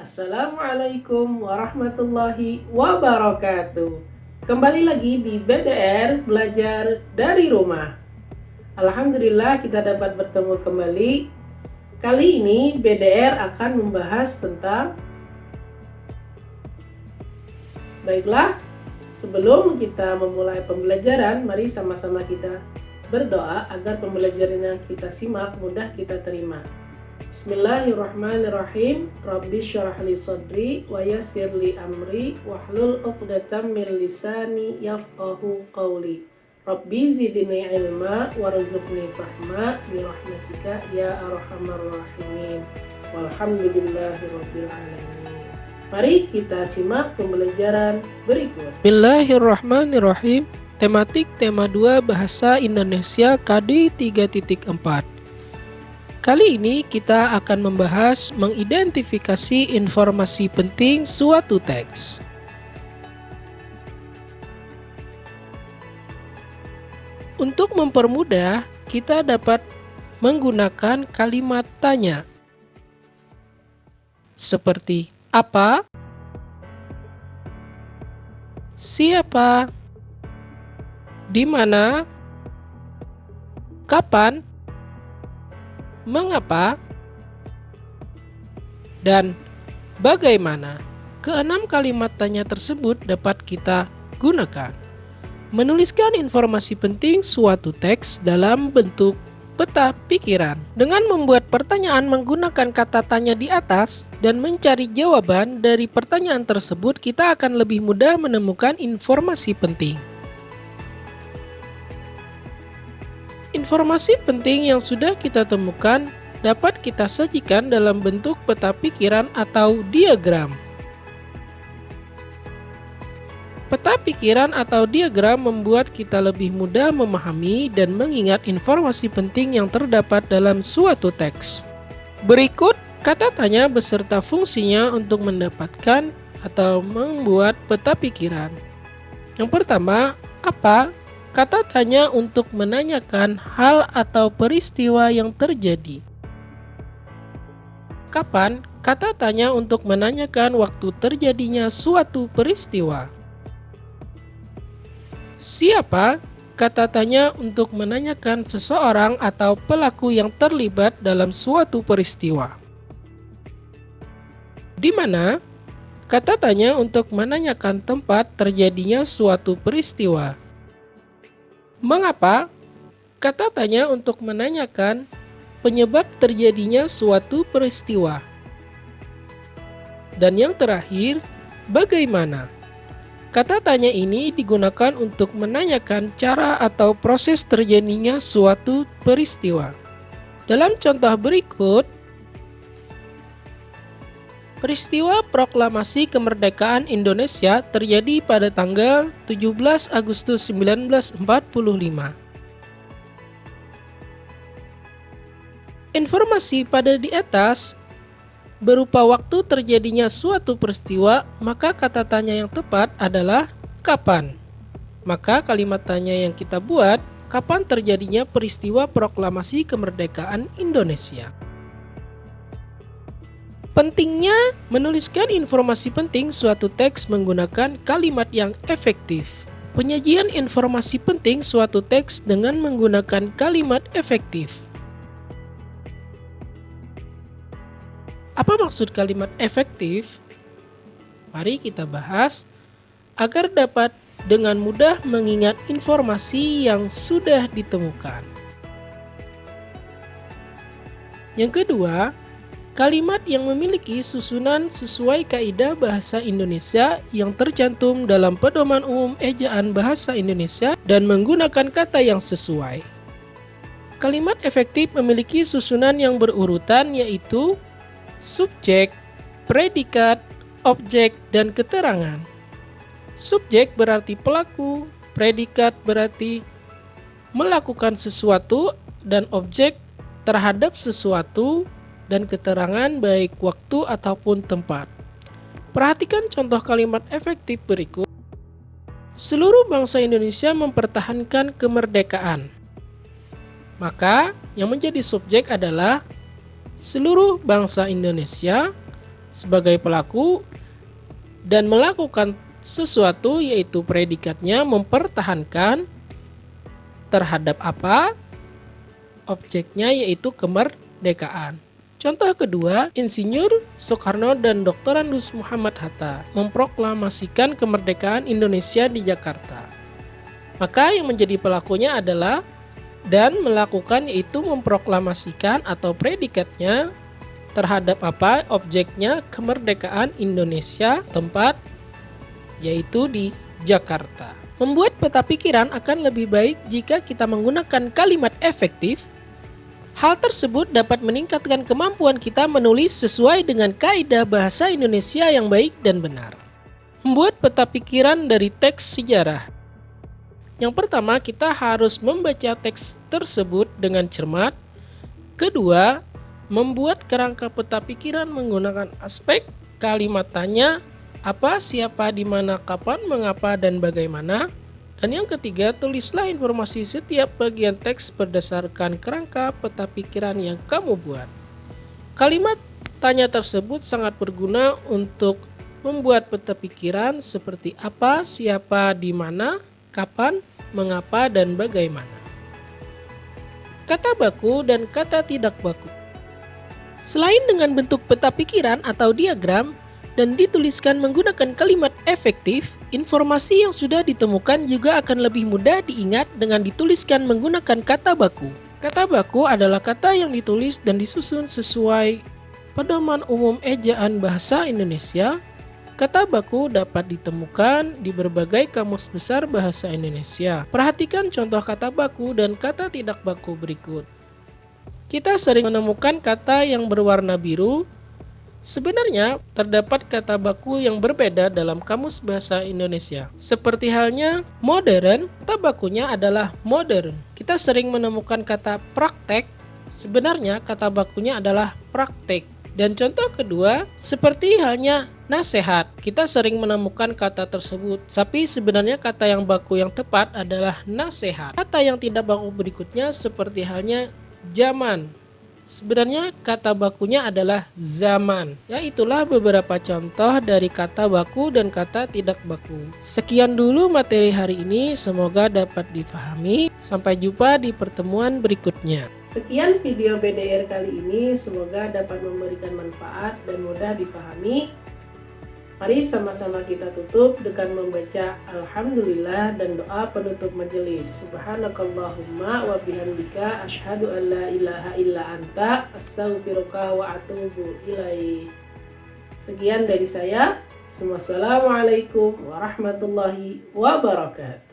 Assalamualaikum warahmatullahi wabarakatuh. Kembali lagi di BDR Belajar dari Rumah. Alhamdulillah kita dapat bertemu kembali. Kali ini BDR akan membahas tentang Baiklah, sebelum kita memulai pembelajaran, mari sama-sama kita berdoa agar pembelajaran yang kita simak mudah kita terima. Bismillahirrahmanirrahim. Rabbi syrah li sadri wa yassir li amri wahlul 'uqdatam min lisani yafqahu qawli. Rabbi zidni ilma warzuqni fahma bi rahmatika ya arhamar rahimin. Walhamdulillahirabbil alamin. Mari kita simak pembelajaran berikut. Bismillahirrahmanirrahim. Tematik tema 2 Bahasa Indonesia KD 3.4. Kali ini kita akan membahas mengidentifikasi informasi penting suatu teks. Untuk mempermudah, kita dapat menggunakan kalimat tanya seperti apa, siapa, di mana, kapan, mengapa, dan bagaimana. Keenam kalimat tanya tersebut dapat kita gunakan. Menuliskan informasi penting suatu teks dalam bentuk peta pikiran. Dengan membuat pertanyaan menggunakan kata tanya di atas dan mencari jawaban dari pertanyaan tersebut, kita akan lebih mudah menemukan informasi penting. Informasi penting yang sudah kita temukan dapat kita sajikan dalam bentuk peta pikiran atau diagram. Peta pikiran atau diagram membuat kita lebih mudah memahami dan mengingat informasi penting yang terdapat dalam suatu teks. Berikut kata tanya beserta fungsinya untuk mendapatkan atau membuat peta pikiran. Yang pertama, apa? Kata tanya untuk menanyakan hal atau peristiwa yang terjadi. Kapan? Kata tanya untuk menanyakan waktu terjadinya suatu peristiwa. Siapa? Kata tanya untuk menanyakan seseorang atau pelaku yang terlibat dalam suatu peristiwa. Di mana? Kata tanya untuk menanyakan tempat terjadinya suatu peristiwa. Mengapa? Kata tanya untuk menanyakan penyebab terjadinya suatu peristiwa. Dan yang terakhir, bagaimana? Kata tanya ini digunakan untuk menanyakan cara atau proses terjadinya suatu peristiwa. Dalam contoh berikut, peristiwa proklamasi kemerdekaan Indonesia terjadi pada tanggal 17 Agustus 1945. Informasi pada di atas berupa waktu terjadinya suatu peristiwa, maka kata tanya yang tepat adalah kapan. Maka kalimat tanya yang kita buat, kapan terjadinya peristiwa proklamasi kemerdekaan Indonesia. Pentingnya menuliskan informasi penting suatu teks menggunakan kalimat yang efektif. Penyajian informasi penting suatu teks dengan menggunakan kalimat efektif. Apa maksud kalimat efektif? Mari kita bahas agar dapat dengan mudah mengingat informasi yang sudah ditemukan. Yang kedua, kalimat yang memiliki susunan sesuai kaidah bahasa Indonesia yang tercantum dalam Pedoman Umum Ejaan Bahasa Indonesia dan menggunakan kata yang sesuai. Kalimat efektif memiliki susunan yang berurutan yaitu subjek, predikat, objek, dan keterangan. Subjek berarti pelaku, predikat berarti melakukan sesuatu, dan objek terhadap sesuatu, dan keterangan baik waktu ataupun tempat. Perhatikan contoh kalimat efektif berikut. Seluruh bangsa Indonesia mempertahankan kemerdekaan. Maka yang menjadi subjek adalah seluruh bangsa Indonesia sebagai pelaku dan melakukan sesuatu, yaitu predikatnya mempertahankan terhadap apa? Objeknya yaitu kemerdekaan. Contoh kedua, Insinyur Soekarno dan Dr. Andes Muhammad Hatta memproklamasikan kemerdekaan Indonesia di Jakarta. Maka yang menjadi pelakunya adalah dan melakukan yaitu memproklamasikan atau predikatnya terhadap apa? Objeknya kemerdekaan Indonesia, tempat yaitu di Jakarta. Membuat peta pikiran akan lebih baik jika kita menggunakan kalimat efektif. Hal tersebut dapat meningkatkan kemampuan kita menulis sesuai dengan kaidah bahasa Indonesia yang baik dan benar. Membuat peta pikiran dari teks sejarah. Yang pertama, kita harus membaca teks tersebut dengan cermat. Kedua, membuat kerangka peta pikiran menggunakan aspek kalimat tanya, apa, siapa, di mana, kapan, mengapa, dan bagaimana. Dan yang ketiga, tulislah informasi setiap bagian teks berdasarkan kerangka peta pikiran yang kamu buat. Kalimat tanya tersebut sangat berguna untuk membuat peta pikiran seperti apa, siapa, di mana, kapan, mengapa, dan bagaimana. Kata baku dan kata tidak baku. Selain dengan bentuk peta pikiran atau diagram, dan dituliskan menggunakan kalimat efektif, informasi yang sudah ditemukan juga akan lebih mudah diingat dengan dituliskan menggunakan kata baku. Kata baku adalah kata yang ditulis dan disusun sesuai pedoman umum ejaan bahasa Indonesia. Kata baku dapat ditemukan di berbagai kamus besar bahasa Indonesia. Perhatikan contoh kata baku dan kata tidak baku berikut. Kita sering menemukan kata yang berwarna biru. Sebenarnya, terdapat kata baku yang berbeda dalam kamus bahasa Indonesia. Seperti halnya modern, kata bakunya adalah modern. Kita sering menemukan kata praktek, sebenarnya kata bakunya adalah praktek. Dan contoh kedua, seperti halnya nasihat. Kita sering menemukan kata tersebut, tapi sebenarnya kata yang baku yang tepat adalah nasihat. Kata yang tidak baku berikutnya seperti halnya zaman. Sebenarnya kata bakunya adalah zaman. Ya, itulah beberapa contoh dari kata baku dan kata tidak baku. Sekian dulu materi hari ini, semoga dapat difahami. Sampai jumpa di pertemuan berikutnya. Sekian video BDR kali ini, semoga dapat memberikan manfaat dan mudah dipahami. Mari sama-sama kita tutup dengan membaca Alhamdulillah dan doa penutup majelis. Subhanakallahumma wa bihamdika asyhadu an la ilaha illa anta astaghfiruka wa atubu ilaih. Sekian dari saya. Wassalamualaikum warahmatullahi wabarakatuh.